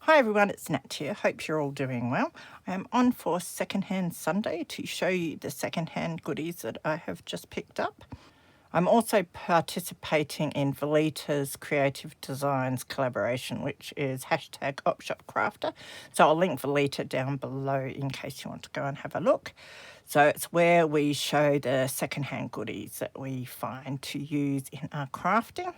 Hi everyone, it's Nat here. Hope you're all doing well. I am on for Secondhand Sunday to show you the secondhand goodies that I have just picked up. I'm also participating in Velita's Creative Designs collaboration, which is hashtag OpShopCrafter. So I'll link Velita down below in case you want to go and have a look. So it's where we show the secondhand goodies that we find to use in our crafting.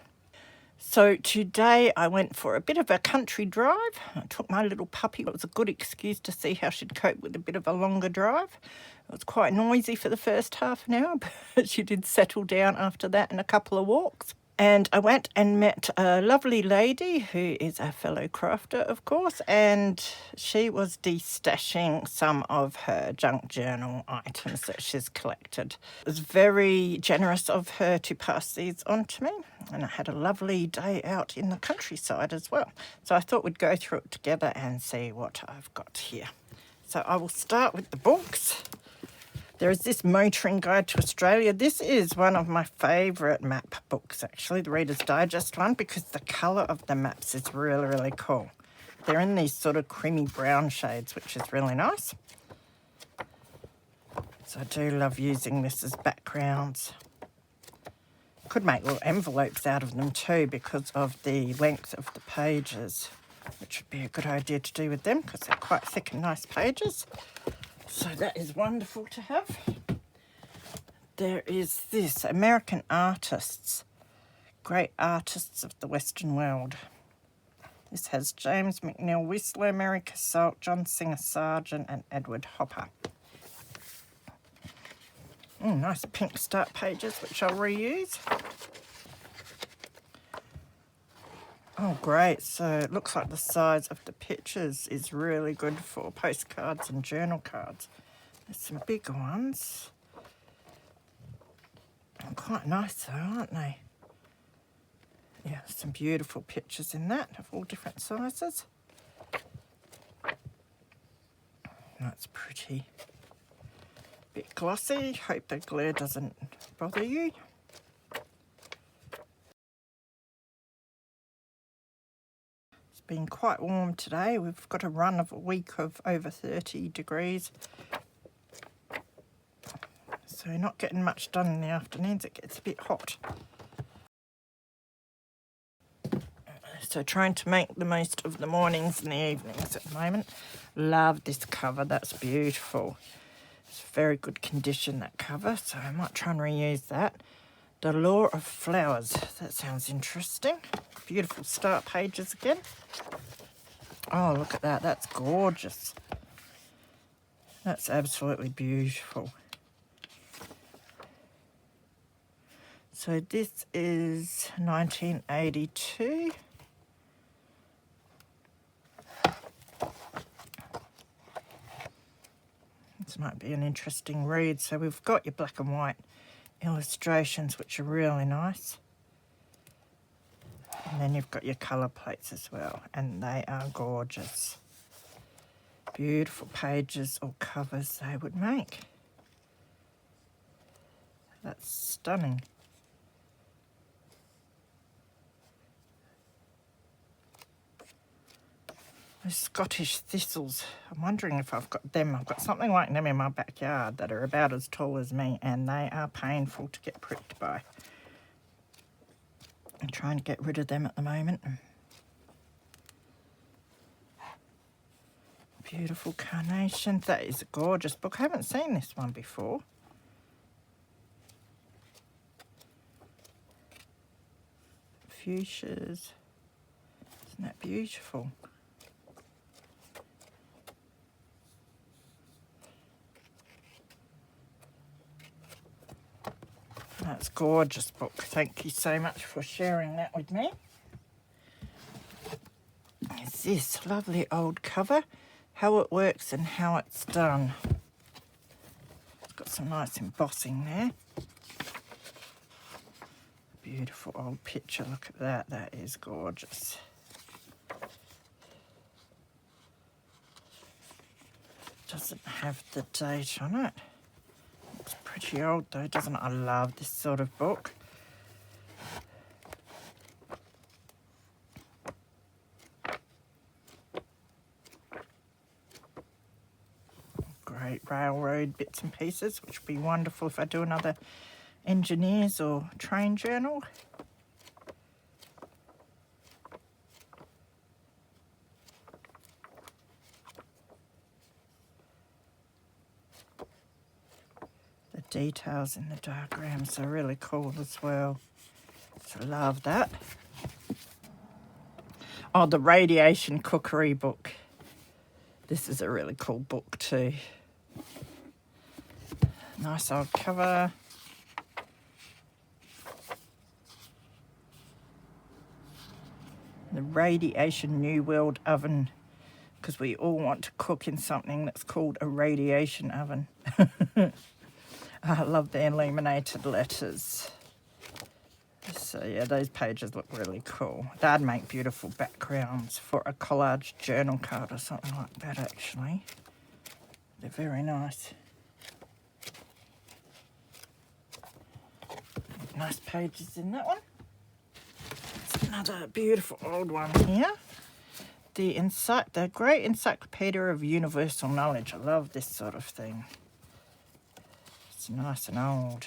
So today I went for a bit of a country drive. I took my little puppy. It was a good excuse to see how she'd cope with a bit of a longer drive. It was quite noisy for the first half an hour, but she did settle down after that in a couple of walks. And I went and met a lovely lady who is a fellow crafter, of course, and she was destashing some of her junk journal items that she's collected. It was very generous of her to pass these on to me, and I had a lovely day out in the countryside as well. So I thought we'd go through it together and see what I've got here. So I will start with the books. There is this Motoring Guide to Australia. This is one of my favourite map books, actually, the Reader's Digest one, because the colour of the maps is really, really cool. They're in these sort of creamy brown shades, which is really nice. So I do love using this as backgrounds. Could make little envelopes out of them too because of the length of the pages, which would be a good idea to do with them because they're quite thick and nice pages. So that is wonderful to have. There is this, American Artists, Great Artists of the Western World. This has James McNeill Whistler, Mary Cassault, John Singer Sargent and Edward Hopper. Nice pink start pages, which I'll reuse. Oh, great. So it looks like the size of the pictures is really good for postcards and journal cards. There's some bigger ones. Quite nice though, aren't they? Yeah, some beautiful pictures in that of all different sizes. That's pretty. Bit glossy. Hope the glare doesn't bother you. Been quite warm today. We've got a run of a week of over 30 degrees. So not getting much done in the afternoons. It gets a bit hot. So trying to make the most of the mornings and the evenings at the moment. Love this cover. That's beautiful. It's very good condition, that cover. So I might try and reuse that. The Law of Flowers. That sounds interesting. Beautiful start pages again. Oh, look at that. That's gorgeous. That's absolutely beautiful. So this is 1982. This might be an interesting read. So we've got your black and white illustrations, which are really nice. And then you've got your colour plates as well, and they are gorgeous. Beautiful pages or covers they would make. That's stunning. Those Scottish thistles, I'm wondering if I've got them. I've got something like them in my backyard that are about as tall as me, and they are painful to get pricked by. I'm trying to get rid of them at the moment. Beautiful carnations. That is a gorgeous book. I haven't seen this one before. Fuchsias. Isn't that beautiful? That's a gorgeous book. Thank you so much for sharing that with me. It's this lovely old cover, How It Works and How It's Done. It's got some nice embossing there. Beautiful old picture. Look at that. That is gorgeous. Doesn't have the date on it. It's pretty old though, doesn't it? I love this sort of book. railroad bits and pieces, which would be wonderful if I do another engineers or train journal. The details in the diagrams are really cool as well. So I love that. Oh, the radiation cookery book. This is a really cool book too. Nice old cover. The Radiation New World Oven, because we all want to cook in something that's called a radiation oven. I love the illuminated letters. So yeah, those pages look really cool. They'd make beautiful backgrounds for a collage journal card or something like that actually. They're very nice. Nice pages in that one. It's another beautiful old one here. The Great Encyclopedia of Universal Knowledge. I love this sort of thing. It's nice and old.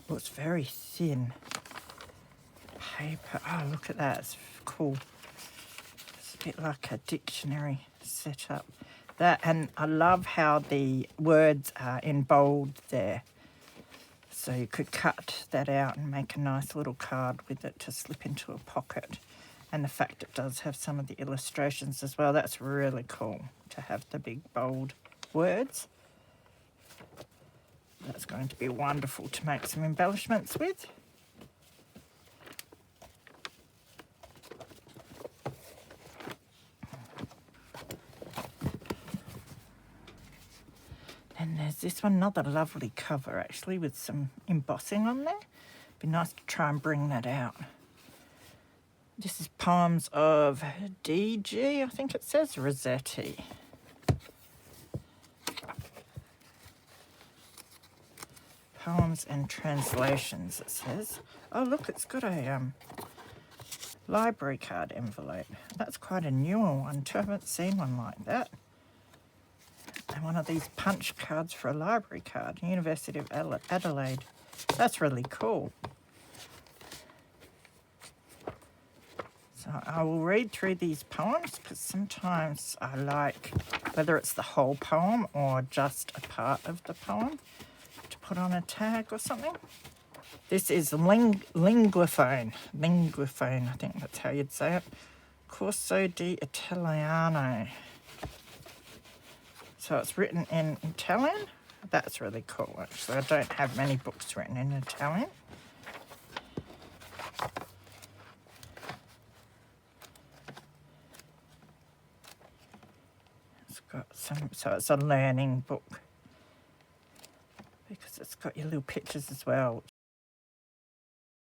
Oh, it's very thin paper. Oh, look at that. It's cool. It's a bit like a dictionary setup. That, and I love how the words are in bold there. So you could cut that out and make a nice little card with it to slip into a pocket. And the fact it does have some of the illustrations as well. That's really cool to have the big bold words. That's going to be wonderful to make some embellishments with. And there's this one, another lovely cover actually with some embossing on there. Be nice to try and bring that out. This is Poems of D.G., I think it says, Rossetti. Poems and translations, it says. Oh, look, it's got a library card envelope. That's quite a newer one too. I haven't seen one like that. And one of these punch cards for a library card, University of Adelaide. That's really cool. So I will read through these poems because sometimes I like, whether it's the whole poem or just a part of the poem, to put on a tag or something. This is Linguaphone. Linguaphone, I think that's how you'd say it. Corso di Italiano. So it's written in Italian. That's really cool, actually. I don't have many books written in Italian. It's got some, so it's a learning book because it's got your little pictures as well,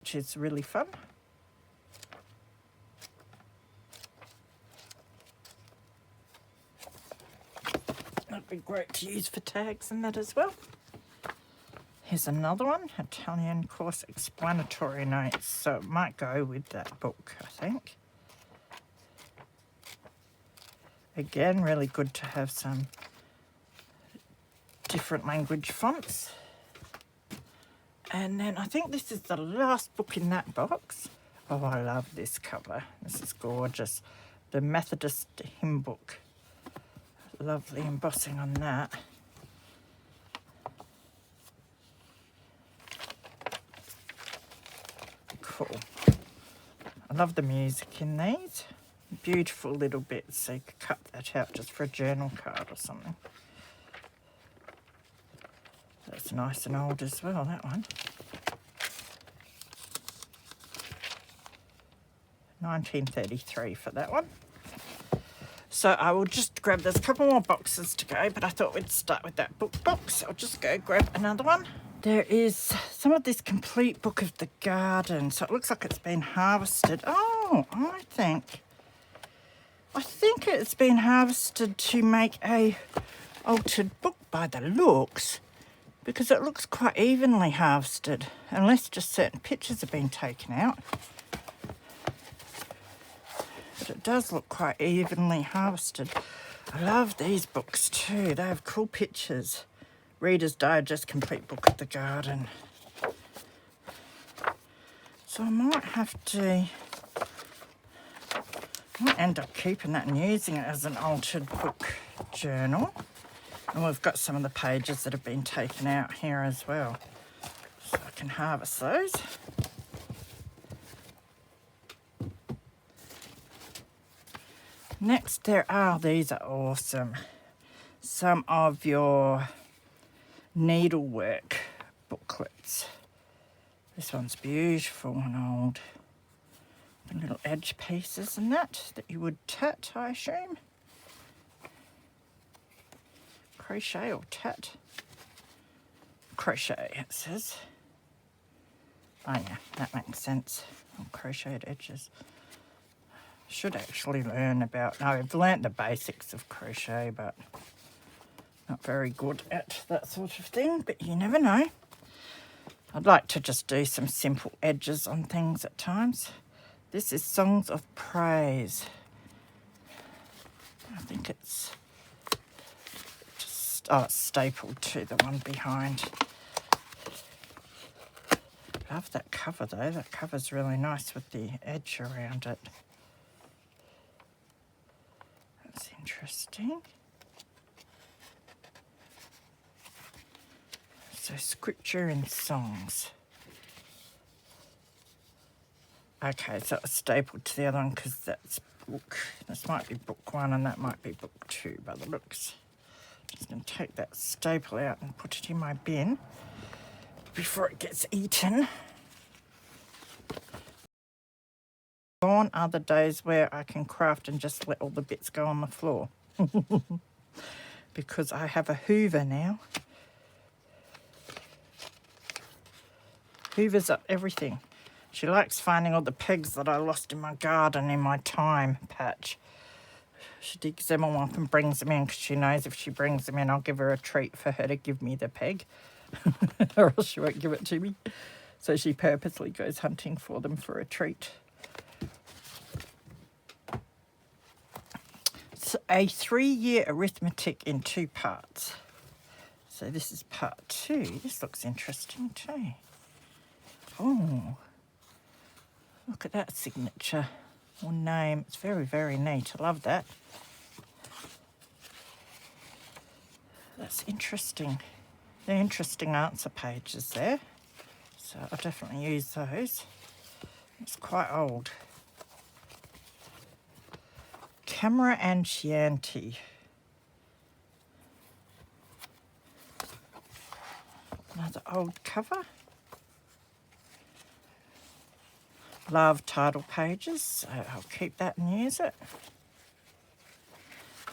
which is really fun. That'd be great to use for tags and that as well. Here's another one, Italian course explanatory notes. So it might go with that book, I think. Again, really good to have some different language fonts. And then I think this is the last book in that box. Oh, I love this cover. This is gorgeous. The Methodist hymn book. Lovely embossing on that. Cool. I love the music in these. Beautiful little bits, so you could cut that out just for a journal card or something. That's nice and old as well, that one. 1933 for that one. So I will just grab, there's a couple more boxes to go, but I thought we'd start with that book box. I'll just go grab another one. There is some of this complete book of the garden. So it looks like it's been harvested. Oh, I think it's been harvested to make a altered book by the looks. because it looks quite evenly harvested, unless just certain pictures have been taken out. But it does look quite evenly harvested. I love these books too. They have cool pictures. Reader's Digest Complete Book of the Garden. So I might end up keeping that and using it as an altered book journal. And we've got some of the pages that have been taken out here as well. So I can harvest those. Next these are awesome. Some of your needlework booklets. This one's beautiful and old. The little edge pieces and that you would tat, I assume. Crochet or tat? Crochet, it says. Oh yeah, that makes sense. Crocheted edges. Should actually learn about... No, I've learnt the basics of crochet, but not very good at that sort of thing, but you never know. I'd like to just do some simple edges on things at times. This is Songs of Praise. I think it's just... Oh, it's stapled to the one behind. Love that cover though. That cover's really nice with the edge around it. That's interesting. So scripture and songs. Okay, so it's stapled to the other one because that's book. This might be book 1 and that might be book 2 by the looks. Just going to take that staple out and put it in my bin before it gets eaten. On other days where I can craft and just let all the bits go on the floor. Because I have a Hoover now. Hoovers up everything. She likes finding all the pegs that I lost in my garden in my time patch. She digs them all up and brings them in because she knows if she brings them in, I'll give her a treat for her to give me the peg. Or else she won't give it to me. So she purposely goes hunting for them for a treat. It's a 3-year arithmetic in 2 parts. So this is part 2. This looks interesting too. Oh, look at that signature or name. It's very, very neat. I love that. That's interesting. They're interesting answer pages there. So I'll definitely use those. It's quite old. Camera and Chianti. Another old cover. Love title pages, so I'll keep that and use it.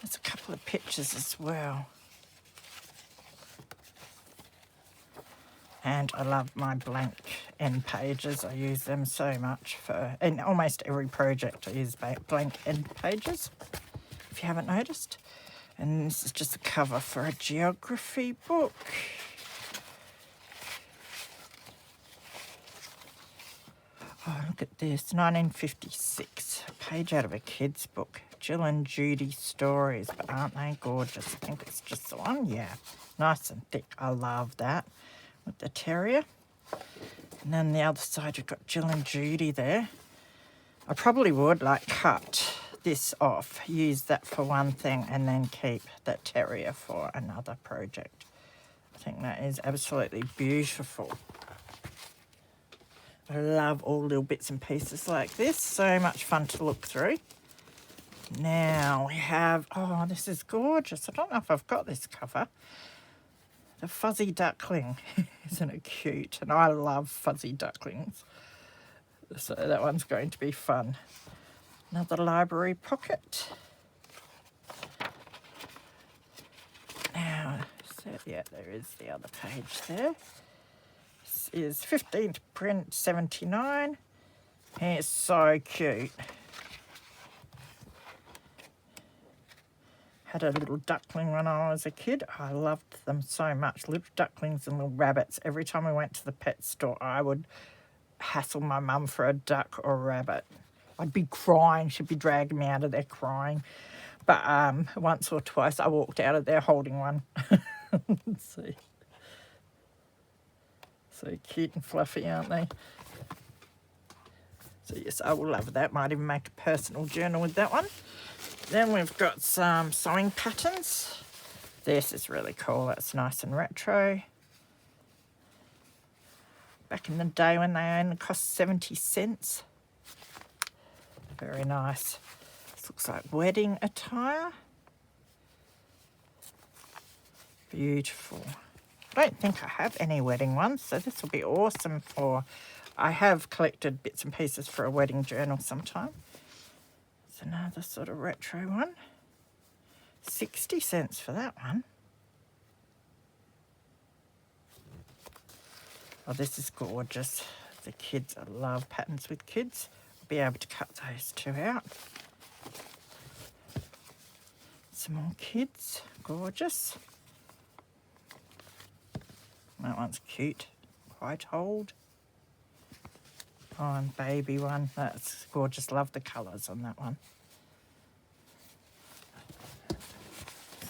There's a couple of pictures as well. And I love my blank end pages. I use them so much in almost every project. I use blank end pages, if you haven't noticed. And this is just a cover for a geography book. Oh, look at this, 1956, a page out of a kid's book. Jill and Judy stories, but aren't they gorgeous? I think it's just the one, yeah. Nice and thick, I love that. With the terrier. And then the other side, you've got Jill and Judy there. I probably would cut this off, use that for one thing, and then keep that terrier for another project. I think that is absolutely beautiful. I love all little bits and pieces like this. So much fun to look through. Now we have, oh, this is gorgeous. I don't know if I've got this cover. The Fuzzy Duckling. Isn't it cute? And I love fuzzy ducklings. So that one's going to be fun. Another library pocket. Now, so yeah, there is the other page there. This is 15th print, 79. It's so cute. had a little duckling when I was a kid. I loved them so much. Little ducklings and little rabbits. Every time we went to the pet store, I would hassle my mum for a duck or a rabbit. I'd be crying. She'd be dragging me out of there crying. But once or twice I walked out of there holding one. See. So cute and fluffy, aren't they? So yes, I will love that. Might even make a personal journal with that one. Then we've got some sewing patterns. This is really cool. That's nice and retro. Back in the day when they only cost 70 cents. Very nice. This looks like wedding attire. Beautiful. I don't think I have any wedding ones, so this will be awesome for... I have collected bits and pieces for a wedding journal sometime. It's another sort of retro one. 60 cents for that one. Oh, this is gorgeous. The kids, I love patterns with kids. I'll be able to cut those two out. Some more kids, gorgeous. That one's cute, quite old. Oh, and baby one, that's gorgeous. Love the colours on that one.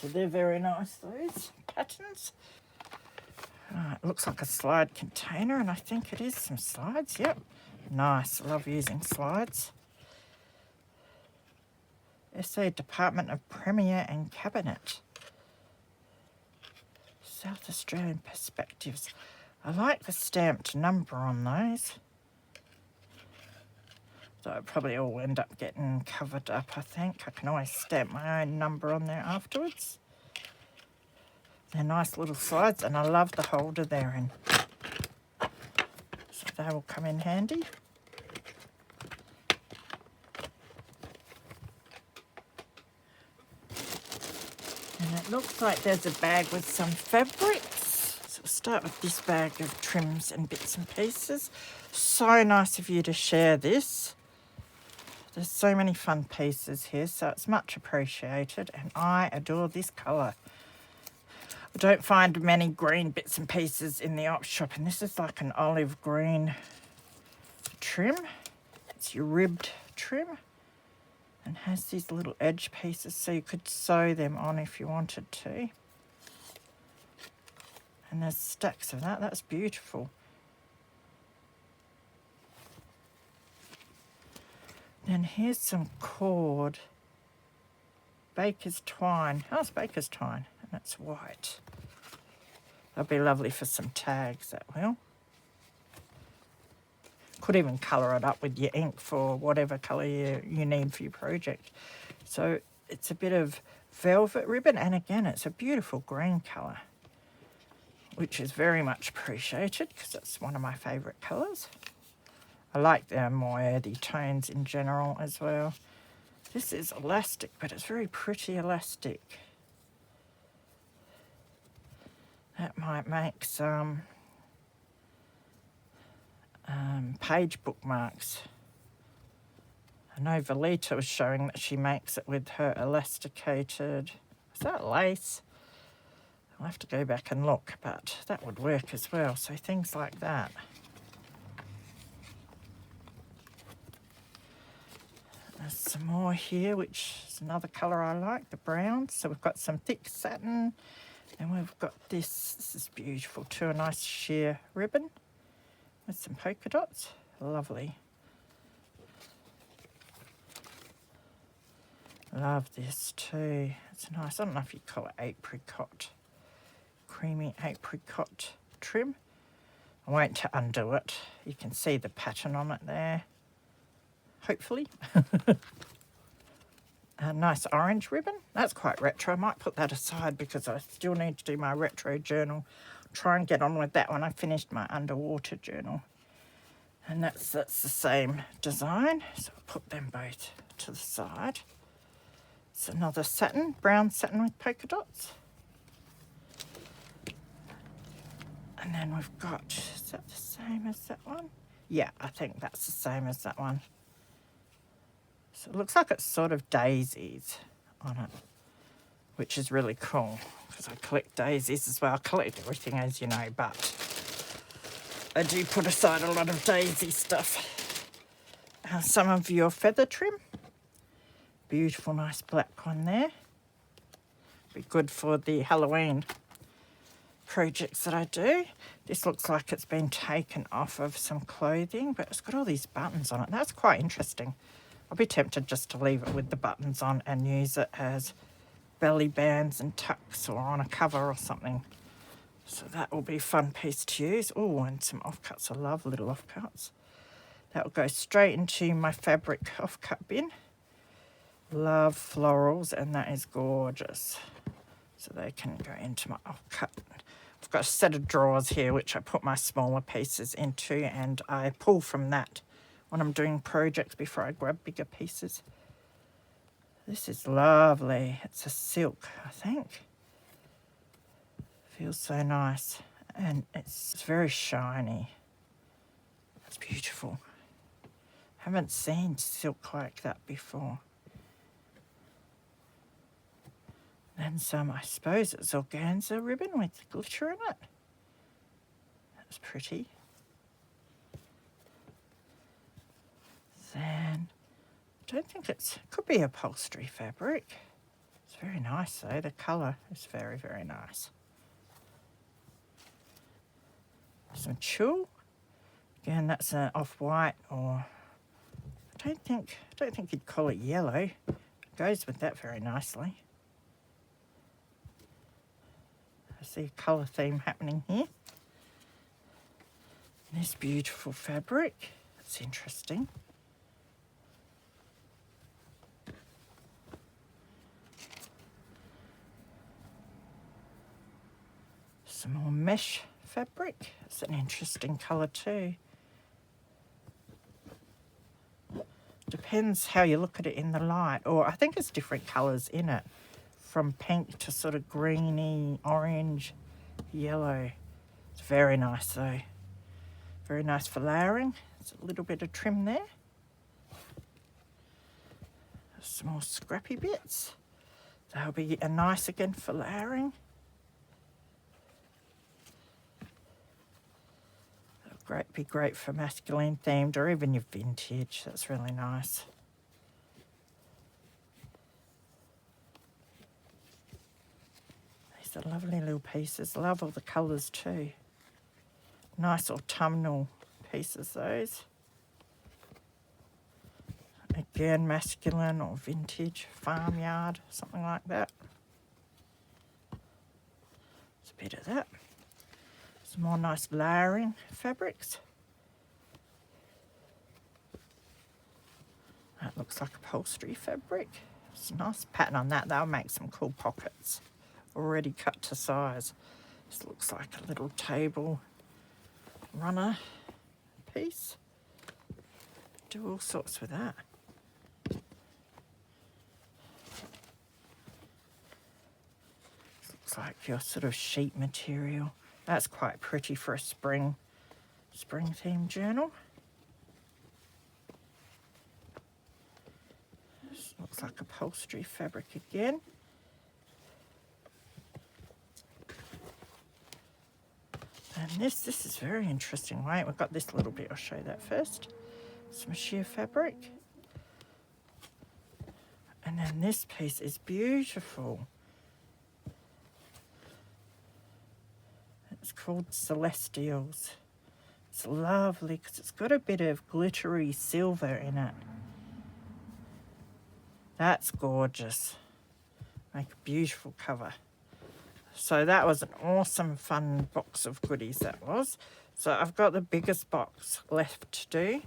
So they're very nice, those patterns. It looks like a slide container, and I think it is some slides. Yep, nice. Love using slides. SA Department of Premier and Cabinet. South Australian Perspectives. I like the stamped number on those. So it probably all end up getting covered up, I think. I can always stamp my own number on there afterwards. They're nice little slides, and I love the holder they're in. So they will come in handy. And it looks like there's a bag with some fabrics. So we'll start with this bag of trims and bits and pieces. So nice of you to share this. There's so many fun pieces here, so it's much appreciated, and I adore this colour. I don't find many green bits and pieces in the op shop, and this is like an olive green trim. It's your ribbed trim, and has these little edge pieces, so you could sew them on if you wanted to. And there's stacks of that. That's beautiful. Then here's some cord. Baker's twine. Oh, it's baker's twine, and it's white. That'll be lovely for some tags, that will. Could even colour it up with your ink for whatever colour you need for your project. So it's a bit of velvet ribbon, and again, it's a beautiful green colour, which is very much appreciated because it's one of my favourite colours. I like the more earthy tones in general as well. This is elastic, but it's very pretty elastic. That might make some page bookmarks. I know Valita was showing that she makes it with her elasticated, is that lace? I'll have to go back and look, but that would work as well. So things like that. There's some more here, which is another colour I like, the brown. So we've got some thick satin, and we've got this. This is beautiful too, a nice sheer ribbon with some polka dots. Lovely. Love this too. It's nice. I don't know if you call it apricot, creamy apricot trim. I won't undo it. You can see the pattern on it there. Hopefully. A nice orange ribbon. That's quite retro. I might put that aside because I still need to do my retro journal. Try and get on with that when I finished my underwater journal. And that's the same design. So I'll put them both to the side. It's another satin, brown satin with polka dots. And then we've got, is that the same as that one? Yeah, I think that's the same as that one. So it looks like it's sort of daisies on it. which is really cool because I collect daisies as well. I collect everything, as you know, but I do put aside a lot of daisy stuff. Some of your feather trim. Beautiful, nice black one there. Be good for the Halloween projects that I do. This looks like it's been taken off of some clothing, but it's got all these buttons on it. That's quite interesting. I'll be tempted just to leave it with the buttons on and use it as belly bands and tucks or on a cover or something. So that will be a fun piece to use. Oh, and some offcuts. I love little offcuts. That will go straight into my fabric offcut bin. Love florals, and that is gorgeous. So they can go into my offcut. I've got a set of drawers here which I put my smaller pieces into, and I pull from that when I'm doing projects before I grab bigger pieces. This is lovely. It's a silk, I think. Feels so nice, and it's very shiny. It's beautiful. Haven't seen silk like that before. Then some, I suppose it's organza ribbon with glitter in it. That's pretty. Then, I don't think could be upholstery fabric. It's very nice though, the colour is very, very nice. Some tulle. Again, that's an off-white, or I don't think you'd call it yellow. It goes with that very nicely. I see a colour theme happening here. This beautiful fabric. That's interesting. Some more mesh fabric. It's an interesting colour too. Depends how you look at it in the light, or I think it's different colours in it, from pink to sort of greeny, orange, yellow. It's very nice though. Very nice for layering. There's a little bit of trim there. Some more scrappy bits. They'll be nice again for layering. Be great for masculine themed or even your vintage. That's really nice. These are lovely little pieces. Love all the colours too. Nice autumnal pieces, those. Again, masculine or vintage, farmyard, something like that. There's a bit of that. Some more nice layering fabrics. That looks like upholstery fabric. It's a nice pattern on that. That'll make some cool pockets. Already cut to size. This looks like a little table runner piece. Do all sorts with that. This looks like your sort of sheet material. That's quite pretty for a spring themed journal. This looks like upholstery fabric again. And this is very interesting. Wait, we've got this little bit. I'll show you that first. Some sheer fabric. And then this piece is beautiful. It's called Celestials. It's lovely because it's got a bit of glittery silver in it. That's gorgeous. Make a beautiful cover. So that was an awesome, fun box of goodies, that was. So I've got the biggest box left to do.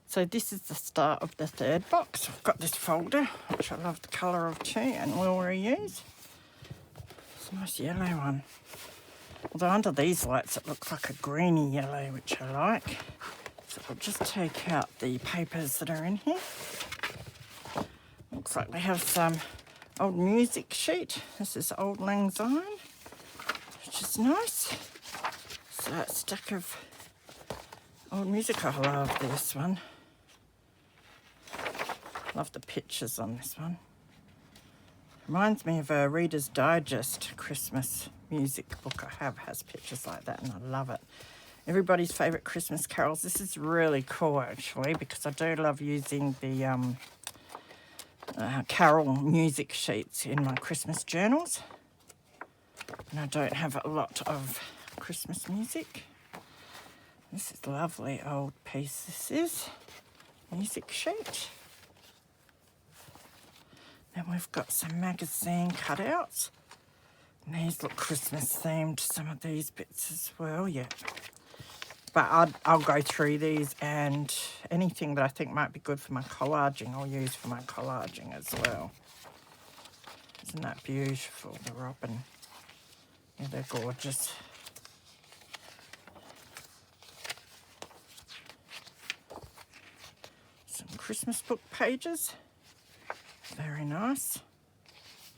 So this is the start of the third box. I've got this folder, which I love the colour of too, and will reuse. It's a nice yellow one. Although under these lights it looks like a greeny yellow, which I like. So I'll just take out the papers that are in here. Looks like they have some old music sheet. This is Old Lang Syne, which is nice. So a stack of old music. I love this one. Love the pictures on this one. Reminds me of a Reader's Digest Christmas music book I have, has pictures like that, and I love it. Everybody's favourite Christmas carols. This is really cool actually, because I do love using the carol music sheets in my Christmas journals. And I don't have a lot of Christmas music. This is a lovely old piece. This is music sheet. Then we've got some magazine cutouts. And these look Christmas themed, some of these bits as well, yeah. But I'll go through these, and anything that I think might be good for my collaging, I'll use for my collaging as well. Isn't that beautiful, the robin? Yeah, they're gorgeous. Some Christmas book pages. Very nice.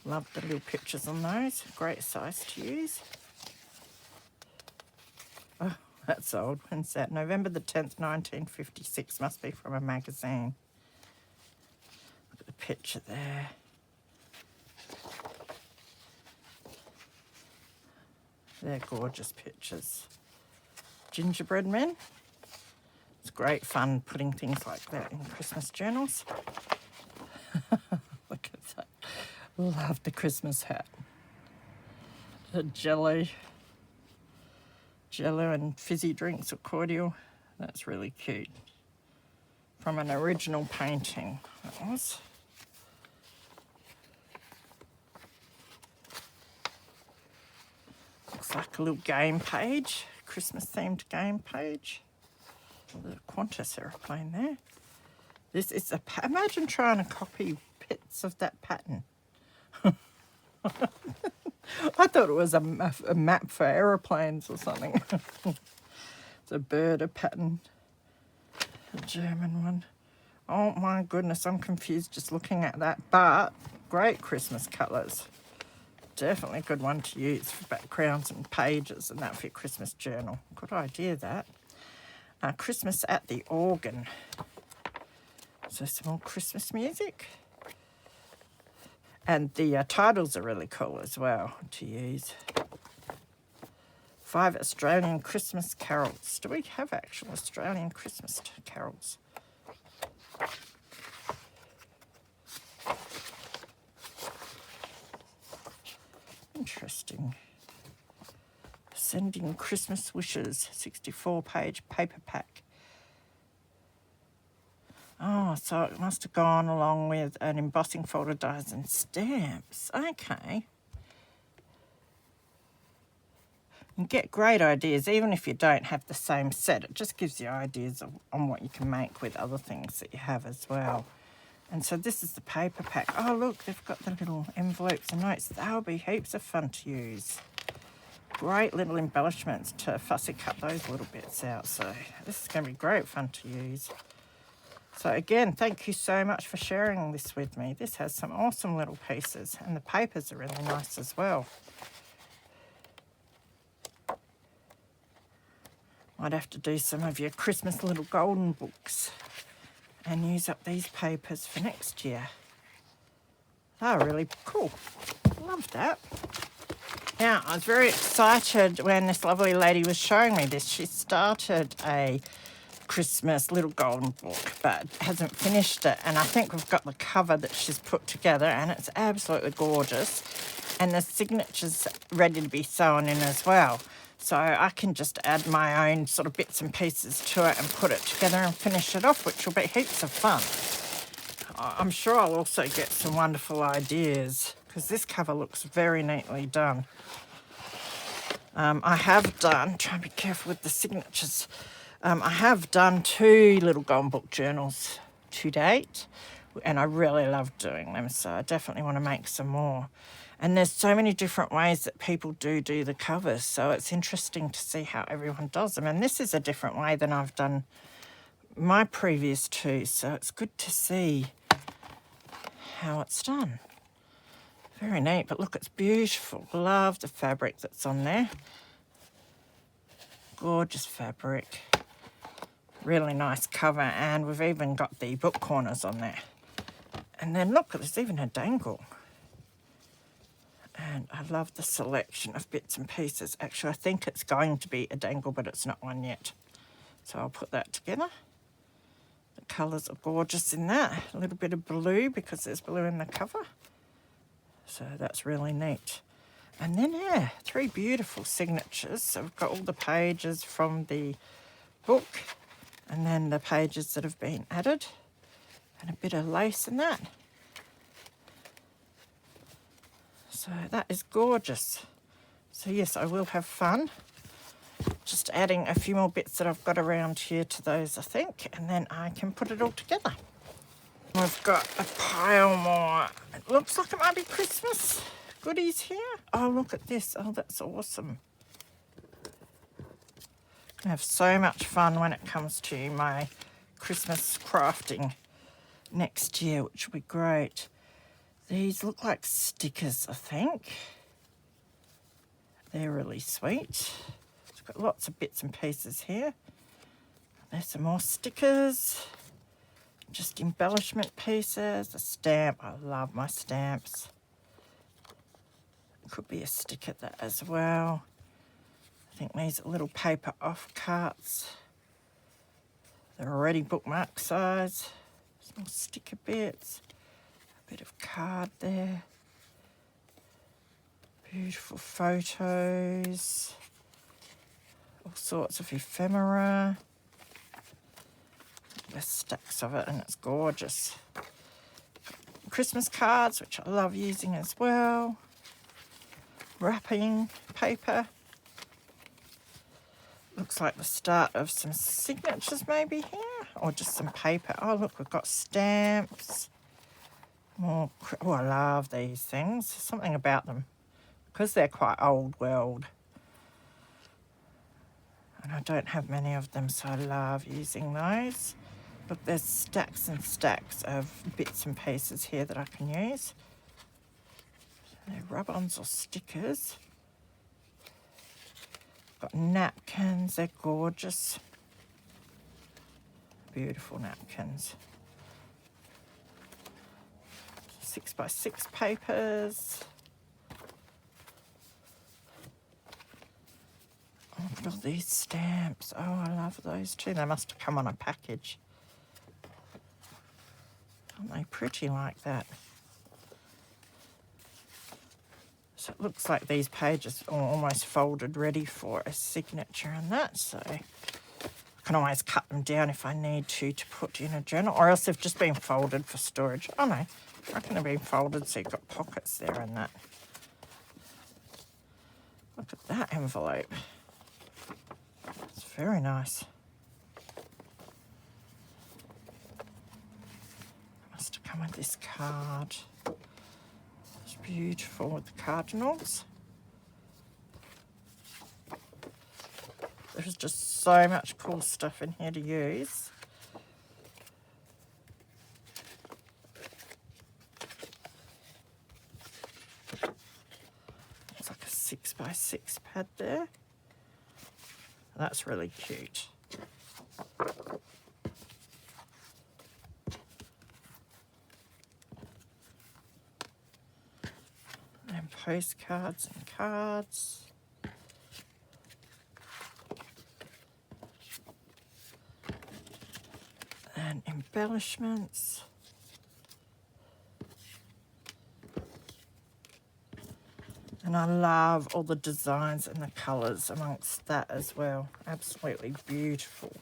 Love the little pictures on those. Great size to use. Oh, that's old. When's that? November the 10th, 1956. Must be from a magazine. Look at the picture there. They're gorgeous pictures. Gingerbread men. It's great fun putting things like that in Christmas journals. Look at that. Love the Christmas hat. The jello and fizzy drinks or cordial. That's really cute. From an original painting, that was. Looks like a little game page, Christmas themed game page. The Qantas aeroplane there. This is imagine trying to copy bits of that pattern. I thought it was a map for aeroplanes or something. It's a bird, a pattern, a German one. Oh my goodness, I'm confused just looking at that, but great Christmas colours. Definitely a good one to use for backgrounds and pages and that for your Christmas journal. Good idea, that. Christmas at the organ. So some more Christmas music. And the titles are really cool as well to use. 5 Australian Christmas carols. Do we have actual Australian Christmas carols? Interesting. Sending Christmas Wishes, 64-page paper pack. Oh, so it must have gone along with an embossing folder, dies and stamps. Okay. You get great ideas, even if you don't have the same set. It just gives you ideas on what you can make with other things that you have as well. And so this is the paper pack. Oh, look, they've got the little envelopes and notes. They'll be heaps of fun to use. Great little embellishments to fussy cut those little bits out. So this is going to be great fun to use. So again, thank you so much for sharing this with me. This has some awesome little pieces, and the papers are really nice as well. Might have to do some of your Christmas little golden books and use up these papers for next year. They're really cool. Love that. Now, I was very excited when this lovely lady was showing me this. She started a Christmas little golden book, but hasn't finished it. And I think we've got the cover that she's put together, and it's absolutely gorgeous. And the signature's ready to be sewn in as well. So I can just add my own sort of bits and pieces to it and put it together and finish it off, which will be heaps of fun. I'm sure I'll also get some wonderful ideas, because this cover looks very neatly done. I have done, try and be careful with the signatures, I have done 2 little golden book journals to date, and I really love doing them, so I definitely want to make some more. And there's so many different ways that people do the covers, so it's interesting to see how everyone does them. And this is a different way than I've done my previous 2, so it's good to see how it's done. Very neat, but look, it's beautiful. Love the fabric that's on there. Gorgeous fabric. Really nice cover, and we've even got the book corners on there. And then look, there's even a dangle. And I love the selection of bits and pieces. Actually, I think it's going to be a dangle, but it's not one yet. So I'll put that together. The colours are gorgeous in that. A little bit of blue because there's blue in the cover. So that's really neat. And then, yeah, 3 beautiful signatures. So we've got all the pages from the book and then the pages that have been added. And a bit of lace in that. So that is gorgeous. So yes, I will have fun. Just adding a few more bits that I've got around here to those, I think, and then I can put it all together. We've got a pile more. It looks like it might be Christmas goodies here. Oh, look at this. Oh, that's awesome. I have so much fun when it comes to my Christmas crafting next year, which will be great. These look like stickers, I think. They're really sweet. It's got lots of bits and pieces here. There's some more stickers. Just embellishment pieces. A stamp. I love my stamps. Could be a sticker there as well. I think these are little paper off carts. They're already bookmark size. Some sticker bits. Bit of card there. Beautiful photos. All sorts of ephemera. There's stacks of it and it's gorgeous. Christmas cards, which I love using as well. Wrapping paper. Looks like the start of some signatures maybe here. Or just some paper. Oh look, we've got stamps. More, oh, I love these things. Something about them. Because they're quite old world. And I don't have many of them, so I love using those. Look, there's stacks and stacks of bits and pieces here that I can use. They're rub-ons or stickers. Got napkins, they're gorgeous. Beautiful napkins. 6x6 papers. Oh, look at all these stamps. Oh, I love those too. They must have come on a package. Aren't they pretty like that? So it looks like these pages are almost folded ready for a signature and that. So I can always cut them down if I need to put in a journal, or else they've just been folded for storage. Oh no, I reckon they've been folded so you've got pockets there and that. Look at that envelope. It's very nice. Must have come with this card. It's beautiful with the cardinals. There's just so much cool stuff in here to use. It's like a 6x6 pad there. That's really cute. And postcards and cards. And embellishments. And I love all the designs and the colours amongst that as well. Absolutely beautiful.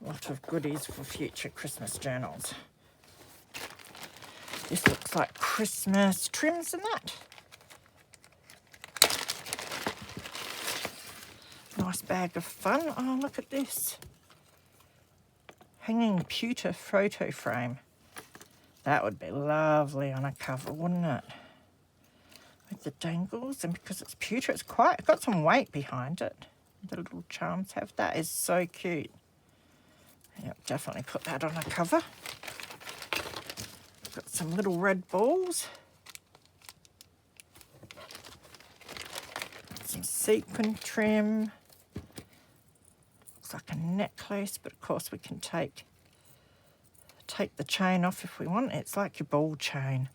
A lot of goodies for future Christmas journals. This looks like Christmas trims and that. Nice bag of fun. Oh, look at this. Hanging pewter photo frame. That would be lovely on a cover, wouldn't it? With the dangles, and because it's pewter, it's got some weight behind it. The little charms have. That is so cute. Yep, definitely put that on a cover. Got some little red balls. Some sequin trim. Looks like a necklace, but of course we can take the chain off if we want. It's like your ball chain.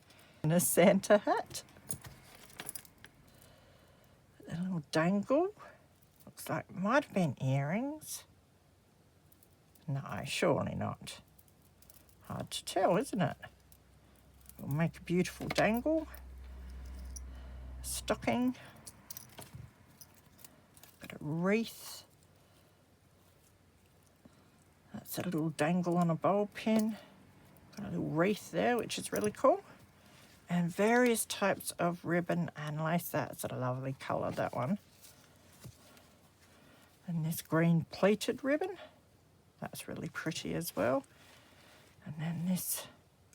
And a Santa hat. dangle. Looks like it might have been earrings. No, surely not. Hard to tell, isn't it? We'll make a beautiful dangle. Stocking. Got a wreath. That's a little dangle on a bowl pin. Got a little wreath there, which is really cool. And various types of ribbon and lace. That's a lovely colour, that one. And this green pleated ribbon. That's really pretty as well. And then this,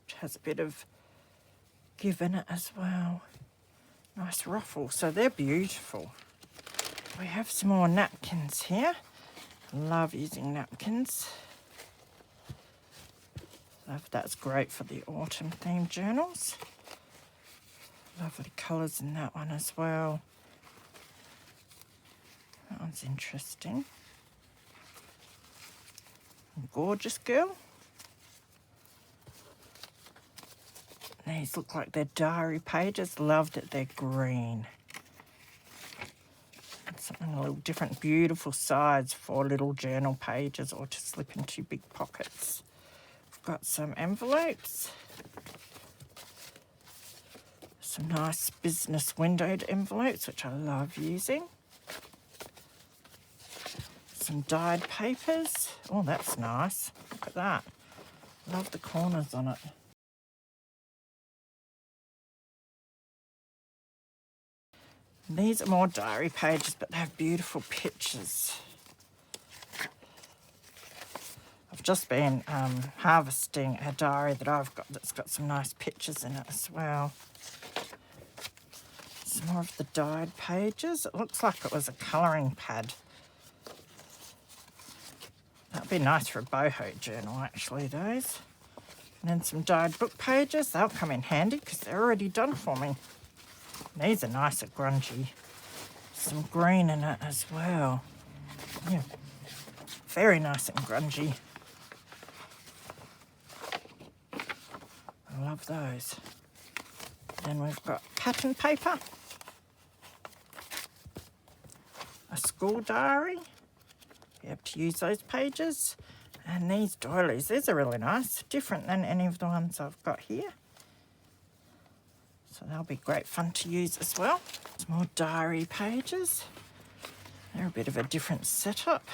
which has a bit of give in it as well. Nice ruffle. So they're beautiful. We have some more napkins here. Love using napkins. That's great for the autumn themed journals. Lovely colours in that one as well. That one's interesting. Gorgeous girl. These look like they're diary pages. Love that they're green. Something a little different. Beautiful size for little journal pages or to slip into big pockets. We've got some envelopes. Some nice business windowed envelopes, which I love using. Some dyed papers. Oh, that's nice. Look at that. Love the corners on it. These are more diary pages, but they have beautiful pictures. I've just been harvesting a diary that I've got that's got some nice pictures in it as well. Some more of the dyed pages. It looks like it was a colouring pad. That'd be nice for a boho journal, actually, those. And then some dyed book pages. They'll come in handy because they're already done for me. These are nice and grungy. Some green in it as well. Yeah, very nice and grungy. I love those. Then we've got pattern paper. A school diary. Be able to use those pages. And these doilies, these are really nice. Different than any of the ones I've got here. So they'll be great fun to use as well. Some more diary pages. They're a bit of a different setup.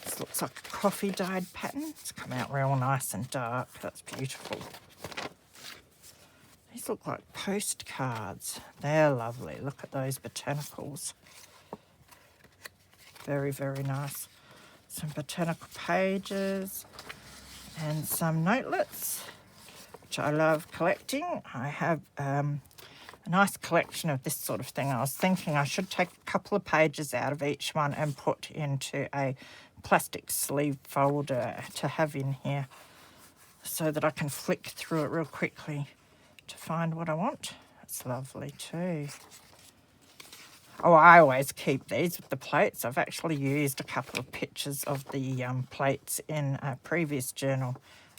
This looks like a coffee dyed pattern. It's come out real nice and dark. That's beautiful. These look like postcards. They're lovely. Look at those botanicals. Very, very nice. Some botanical pages and some notelets, which I love collecting. I have a nice collection of this sort of thing. I was thinking I should take a couple of pages out of each one and put into a plastic sleeve folder to have in here so that I can flick through it real quickly to find what I want. That's lovely too. Oh, I always keep these with the plates. I've actually used a couple of pictures of the plates in a previous journal.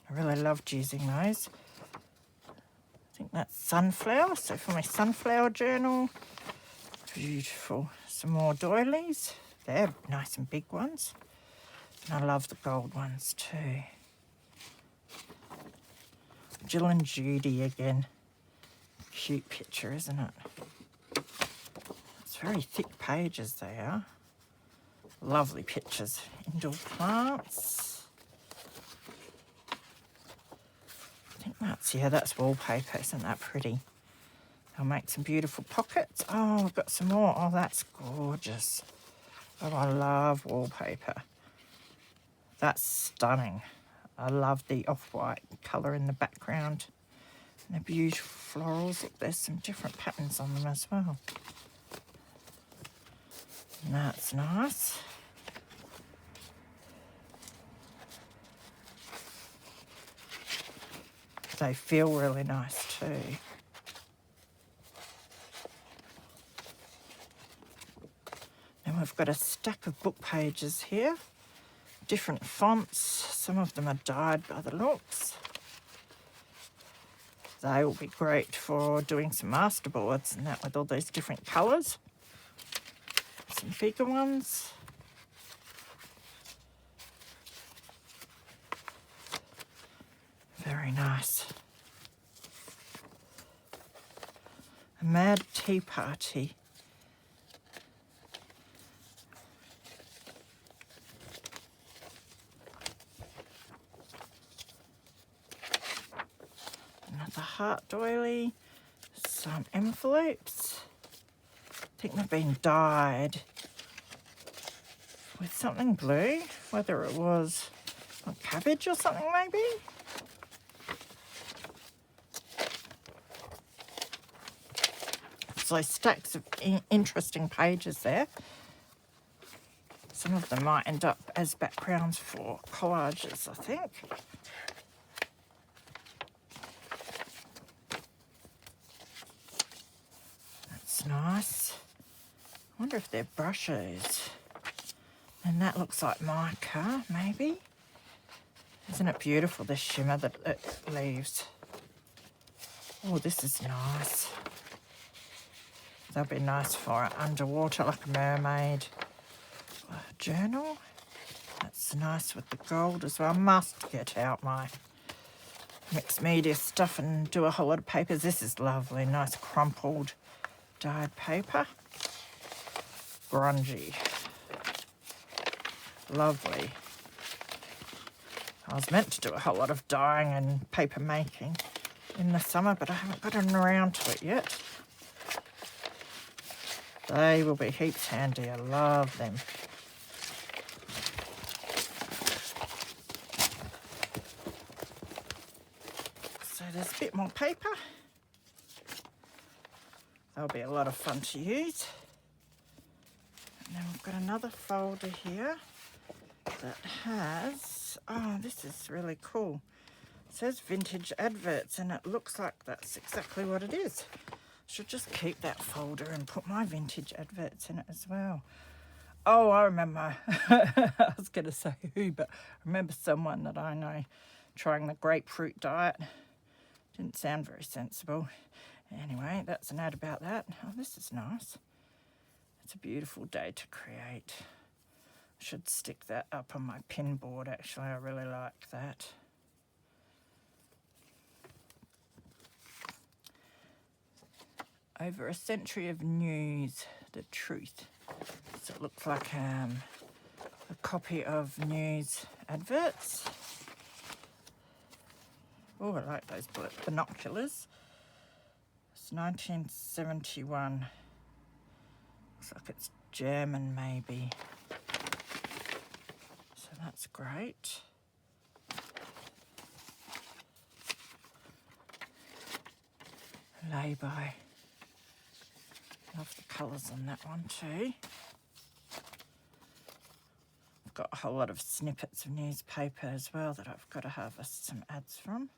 I really loved using those. I think that's sunflower. So for my sunflower journal, beautiful. Some more doilies. They're nice and big ones. And I love the gold ones too. Jill and Judy again. Cute picture, isn't it? It's very thick pages they are. Lovely pictures. Indoor plants. I think that's wallpaper. Isn't that pretty? They'll make some beautiful pockets. Oh, we've got some more. Oh, that's gorgeous. Oh, I love wallpaper. That's stunning. I love the off-white colour in the background. And the beautiful florals. Look, there's some different patterns on them as well. And that's nice. They feel really nice too. Then we've got a stack of book pages here. Different fonts. Some of them are dyed by the looks. They will be great for doing some masterboards and that with all these different colours. Some bigger ones. Very nice. A Mad Tea Party. Another heart doily. Some envelopes. I think they've been dyed with something blue, whether it was a cabbage or something maybe. So stacks of interesting pages there. Some of them might end up as backgrounds for collages, I think. That's nice. I wonder if they're brushes. And that looks like mica, maybe. Isn't it beautiful, the shimmer that it leaves? Oh, this is nice. That'll be nice for underwater, like a mermaid. Journal. That's nice with the gold as well. I must get out my mixed media stuff and do a whole lot of papers. This is lovely, nice crumpled dyed paper. Grungy. Lovely. I was meant to do a whole lot of dyeing and paper making in the summer, but I haven't gotten around to it yet. They will be heaps handy. I love them. So there's a bit more paper. That'll be a lot of fun to use. And then we've got another folder here that has, oh, this is really cool. It says vintage adverts, and it looks like that's exactly what it is. Should just keep that folder and put my vintage adverts in it as well. Oh, I remember. I was going to say who, but I remember someone that I know trying the grapefruit diet. Didn't sound very sensible. Anyway, that's an ad about that. Oh, this is nice. It's a beautiful day to create. I should stick that up on my pin board, actually. I really like that. Over a century of news, the truth. So it looks like a copy of news adverts. Oh, I like those binoculars. It's 1971. Looks like it's German, maybe. So that's great. Lay-by. Love the colours on that one too. I've got a whole lot of snippets of newspaper as well that I've got to harvest some ads from.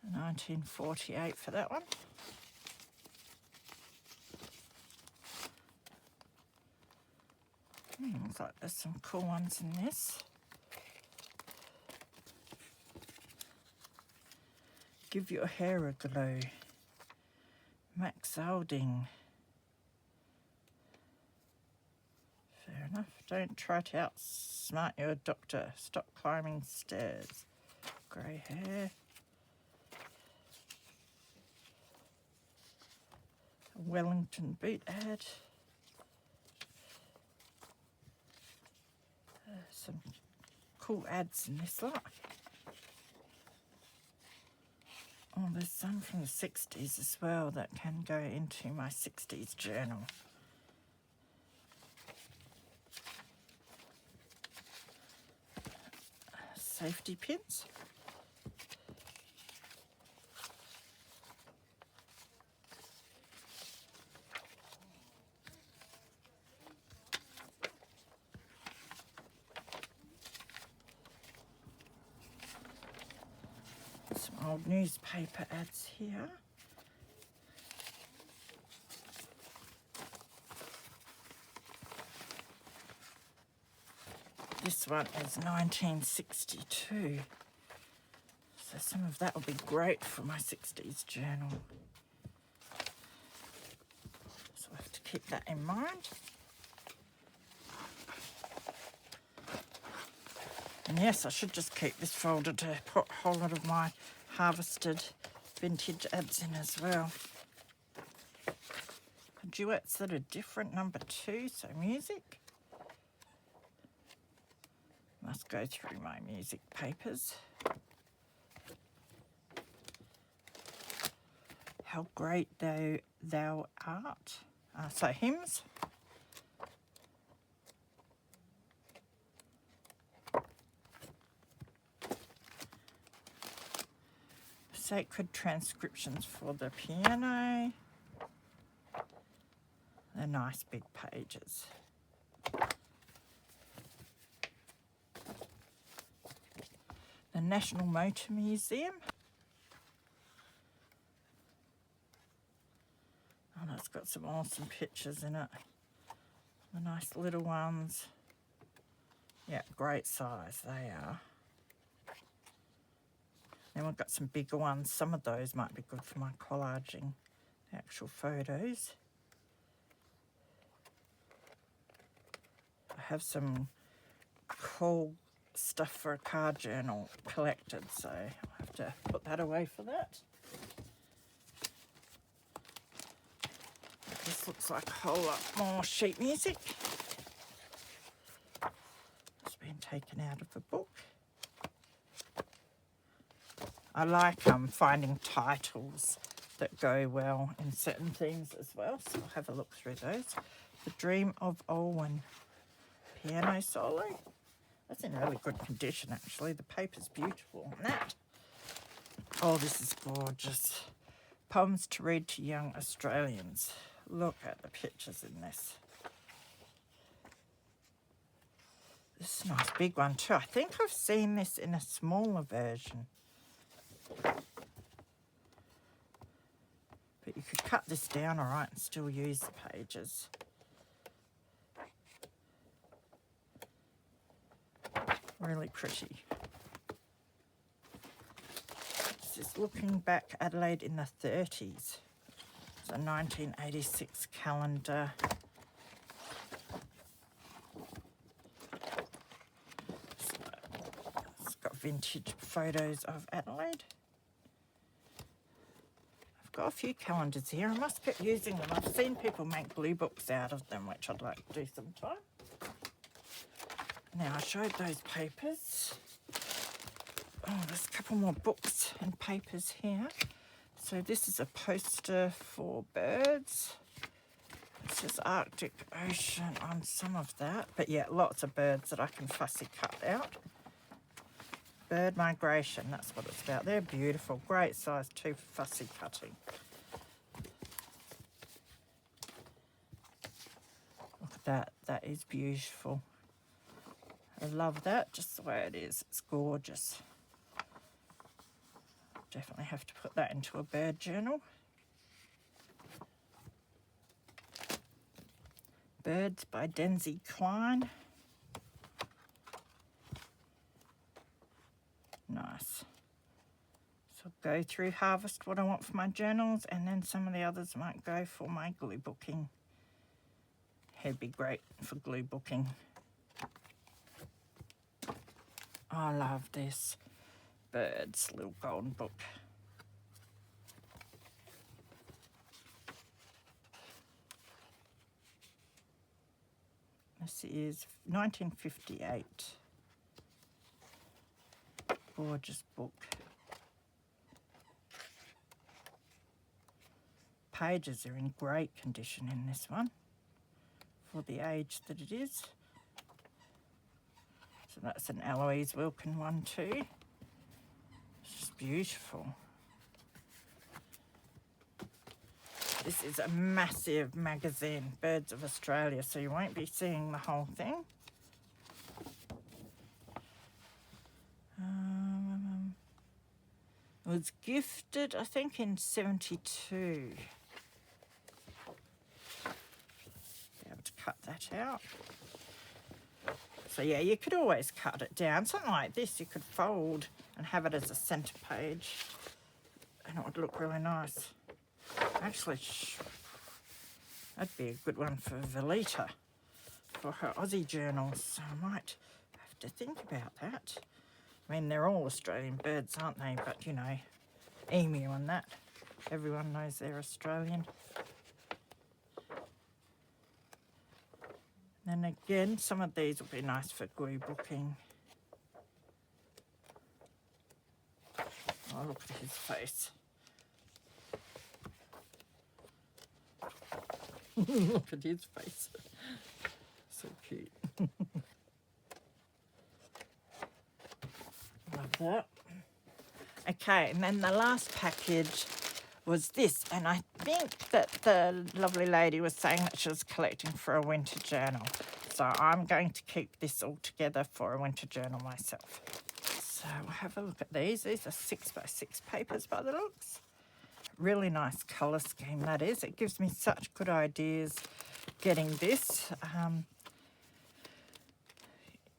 1948 for that one. Looks like there's some cool ones in this. Give your hair a glow. Max Alding. Fair enough. Don't try to outsmart your doctor. Stop climbing stairs. Grey hair. A Wellington boot ad. Some cool ads in this lot. Oh, there's some from the 60s as well that can go into my 60s journal. Safety pins. Some old newspaper ads here. this one is 1962. So some of that will be great for my 60s journal. So I have to keep that in mind. And yes, I should just keep this folder to put a whole lot of my harvested vintage ads in as well. Duets that are different, number 2, so music. Must go through my music papers. How great thou art. So hymns. Sacred transcriptions for the piano. They're nice big pages. The National Motor Museum. Oh, that's got some awesome pictures in it. The nice little ones. Yeah, great size they are. Then we've got some bigger ones. Some of those might be good for my collaging the actual photos. I have some cool stuff for a car journal collected, so I'll have to put that away for that. This looks like a whole lot more sheet music. It's been taken out of a book. I like finding titles that go well in certain things as well, so I'll have a look through those. The Dream of Olwen piano solo. That's in really good condition, actually. The paper's beautiful on that. Oh, this is gorgeous. Poems to read to young Australians. Look at the pictures in this. This is a nice big one too. I think I've seen this in a smaller version. But you could cut this down all right and still use the pages. Really pretty. This is looking back Adelaide in the 30s. It's a 1986 calendar. So it's got vintage photos of Adelaide. I've got a few calendars here. I must keep using them. I've seen people make blue books out of them, which I'd like to do sometime. Now, I showed those papers. Oh, there's a couple more books and papers here. So this is a poster for birds. It says Arctic Ocean on some of that. But yeah, lots of birds that I can fussy cut out. Bird migration, that's what it's about. They're beautiful, great size too for fussy cutting. Look at that, that is beautiful. I love that, just the way it is. It's gorgeous. Definitely have to put that into a bird journal. Birds by Denzi Klein. Nice. So I'll go through, harvest what I want for my journals, and then some of the others might go for my glue booking. It'd be great for glue booking. I love this birds little golden book. This is 1958. Gorgeous book. Pages are in great condition in this one for the age that it is. So that's an Eloise Wilkin one too. It's just beautiful. This is a massive magazine, Birds of Australia, so you won't be seeing the whole thing. It was gifted, I think, in 72. Be able to cut that out. So yeah, you could always cut it down. Something like this you could fold and have it as a centre page, and it would look really nice. Actually, that'd be a good one for Velita for her Aussie journals. So I might have to think about that. I mean, they're all Australian birds, aren't they? But you know, emu and that, everyone knows they're Australian. And again, some of these will be nice for glue booking. Oh, look at his face. Look at his face. So cute. Love that. Okay, and then the last package was this, and I think that the lovely lady was saying that she was collecting for a winter journal. So I'm going to keep this all together for a winter journal myself. So we'll have a look at these. These are 6x6 papers by the looks. Really nice colour scheme that is. It gives me such good ideas getting this.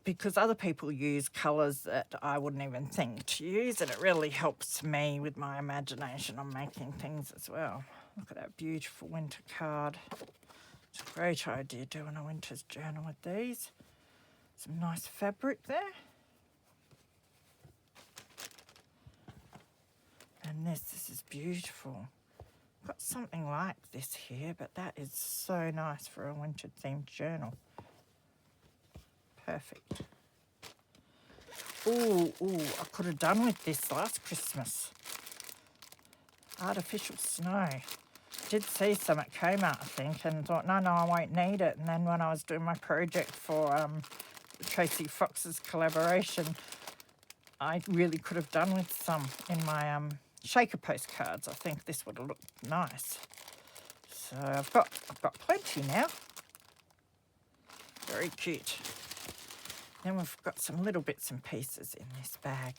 Because other people use colours that I wouldn't even think to use, and it really helps me with my imagination on making things as well. Look at that beautiful winter card. It's a great idea doing a winter's journal with these. Some nice fabric there. And this is beautiful. I've got something like this here, but that is so nice for a winter themed journal. Perfect. Ooh, I could have done with this last Christmas. Artificial snow. Did see some at Kmart, I think, and thought, no, I won't need it. And then when I was doing my project for Tracy Fox's collaboration, I really could have done with some in my shaker postcards. I think this would have looked nice. So I've got plenty now. Very cute. Then we've got some little bits and pieces in this bag.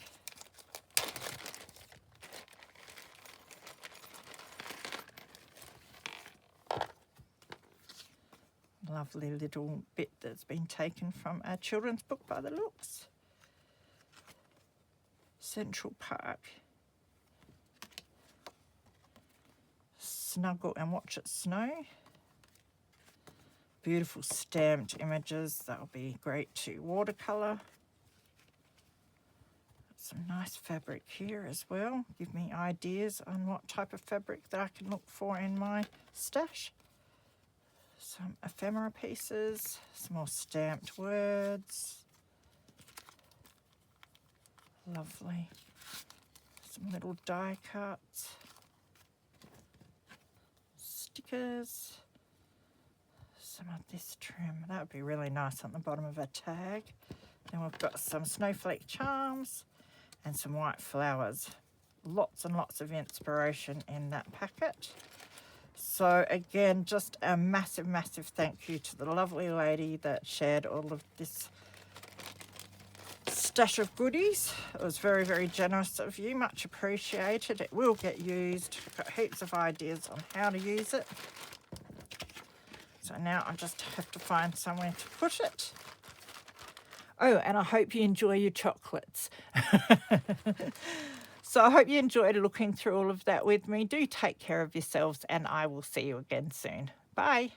Lovely little bit that's been taken from a children's book by the looks. Central Park. Snuggle and watch it snow. Beautiful stamped images. That'll be great to watercolour. Some nice fabric here as well. Give me ideas on what type of fabric that I can look for in my stash. Some ephemera pieces, some more stamped words. Lovely. Some little die cuts. Stickers. Some of this trim. That would be really nice on the bottom of a tag. Then we've got some snowflake charms and some white flowers. Lots and lots of inspiration in that packet. So again, just a massive, massive thank you to the lovely lady that shared all of this stash of goodies. It was very, very generous of you. Much appreciated. It will get used. Got heaps of ideas on how to use it. So now I just have to find somewhere to put it. Oh, and I hope you enjoy your chocolates. So I hope you enjoyed looking through all of that with me. Do take care of yourselves, and I will see you again soon. Bye.